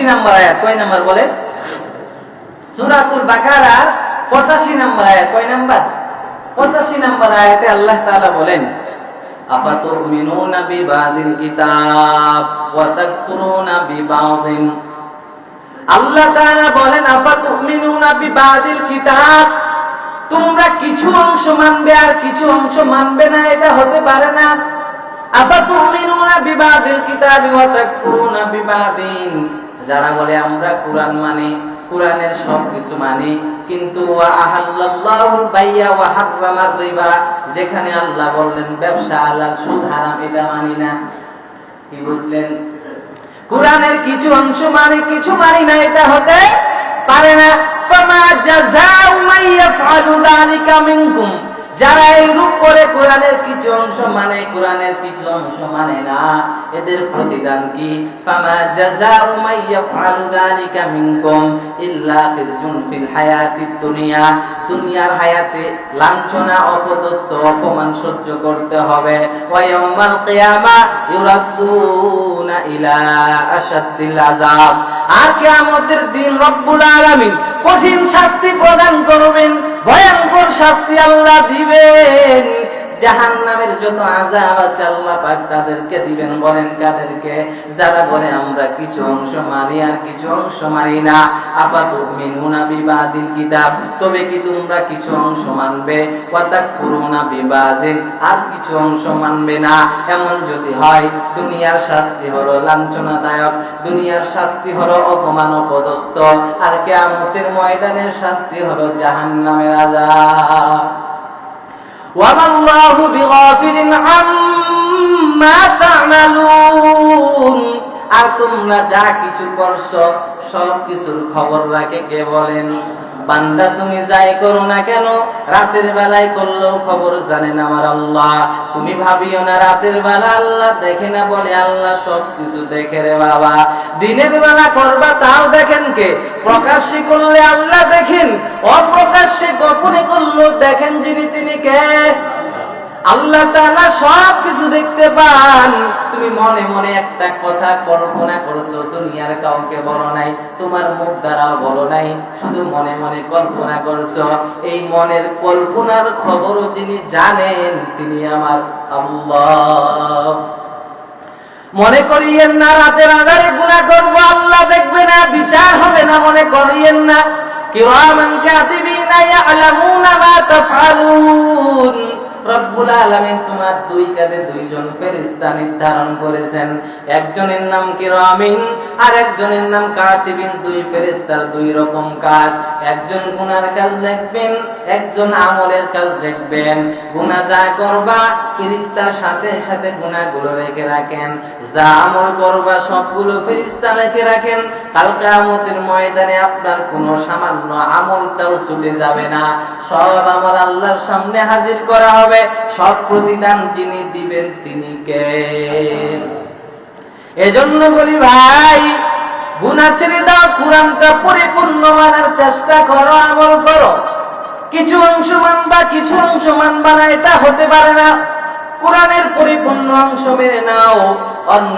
নম্বর আয়াত, কয় নম্বর বলে? সূরাতুল বাকারা 85 নম্বর আয়াত। কয় নম্বর? 85 নম্বর আয়াতে আল্লাহ তাআলা বলেন, আফাতুমিনুনা বিবাদিল কিতাব ওয়া তাকফুরুনা বিবাদিন। আল্লাহ তাআলা বলেন, আফাতুমিনুনা বিবাদিল কিতাব, তোমরা কিছু অংশ মানবে আর কিছু অংশ মানবে না, এটা হতে পারে না। আফাতুমিনুনা বিবাদিল কিতাব ওয়া তাকফুরুনা বিবাদিন, যারা বলে আমরা কোরআন মানি, কোরআনের সব কিছু মানি, কিন্তু ওয়া আহাল্লাল্লাহুল বাইয়া ওয়া হারামার রিবা, যেখানে আল্লাহ বললেন ব্যবসা হালাল সুদ হারাম, এটা মানি না। কি বললেন? কোরআনের কিছু অংশ মানি, কিছু মানি না, এটা হতে পারে না। ফামা জাযাউ মান ইয়াফআলু যালিকা মিনকুম, যারা এইরূপ করে কোরআনের কিছু অংশ মানে, কোরআনের কিছু অংশ মানে না, এদের প্রতিদান কি? ফামা জাযাউ মান ইয়াফআলু যালিকা মিনকুম ইল্লা খিজুন ফিল হায়াতিদ দুনিয়া, দুনিয়ার হায়াতে লাঞ্ছনা, অপদস্থ, অপমান সহ্য করতে হবে। ওয়া ইয়াউমাল কিয়ামা ইউরাদ্দুনা ইলা আশাদ্দিল আযাব, আর কিয়ামতের দিন রব্বুল আলামিন কঠিন শাস্তি প্রদান করবেন, ভয়ঙ্কর শাস্তি আল্লাহ দিবেন। জাহান্নামের যত আযাব আছে আল্লাহ পাক তাদেরকে দিবেন। বলেন কাদেরকে? যারা বলে আমরা কিছু অংশ মানি আর কিছু অংশ মানি না। আফাতুমিনুনা বিবাদিল কিতাব, তবে কি তোমরা কিছু অংশ মানবে? ওয়া তাকফুরুনা বিবাদিন, আর কিছু অংশ মানবে না। এমন যদি হয়, দুনিয়ার শাস্তি হলো লাঞ্ছনাদায়ক, দুনিয়ার শাস্তি হলো অপমান, অপদস্থ, আর কিয়ামতের ময়দানের শাস্তি হলো জাহান্নামের আযাব। ওয়াল্লাহু বিগাফিলিন আম্মা তা'মালুন, আর তোমরা যা কিছু করছো সব কিছুর খবর রাখে কে? বলেন বান্দা, তুমি যাই করো না কেন, রাতের বেলায় করলেও খবর জানেন আমার আল্লাহ। তুমি ভাবিও না রাতের বেলা আল্লাহ দেখে না, বলে আল্লাহ সব কিছু দেখে রে বাবা। দিনের বেলা করবা তাও দেখেন কে? প্রকাশ্যে করলে আল্লাহ দেখেন, অপ্রকাশ্যে গোপনে করলেও দেখেন যিনি, তিনি কে? আল্লাহ তাআলা সব কিছু দেখতে পান। তুমি মনে মনে একটা কথা কল্পনা করছো, দুনিয়ার কাউকে বলো নাই, তোমার মুখ দ্বারাও বলো নাই, শুধু মনে মনে কল্পনা করছো। এই মনের কল্পনার খবরও যিনি জানেন তিনি আমার আল্লাহ। মনে করিয়েন না রাতের আঁধারে গুনাহ করব আল্লাহ দেখবে না, বিচার হবে না, মনে করিয়েন না। কিরামান কাতিবিনা ইয়ালামুনা মা তাফআলুন, রব্বুল আলামিন তোমার দুই কাঁধে দুইজন ফেরেশতা নির্ধারণ করেছেন। একজনের নাম কিরামিন আর একজনের নাম কাতিবিন। দুই ফেরেশতার দুই রকম কাজ, একজন গুনার কাজ দেখবেন, একজন আমলের কাজ দেখবেন। গুনাহ যা করবা ফেরেশতার সাথে সাথে গুনাহগুলো লিখে রাখেন, যা আমল করবা সবগুলো ফেরেশতা লিখে রাখেন। কাল কিয়ামতের ময়দানে আপনার কোনো সামান্য আমলটাও ছুটে যাবে না, সব আমার আল্লাহর সামনে হাজির করা হবে। সব প্রতিদান যিনি দিবেন তিনি কে? এজন্য বলি ভাই, গুনাহ ছেড়ে দাও, কোরআনটা পরিপূর্ণ মানার চেষ্টা করো, আমল করো। কিছু অংশ মানবা, কিছু অংশ মানবা না, এটা হতে পারে না। কোরআনের পরিপূর্ণ অংশ মেনে নাও। অন্য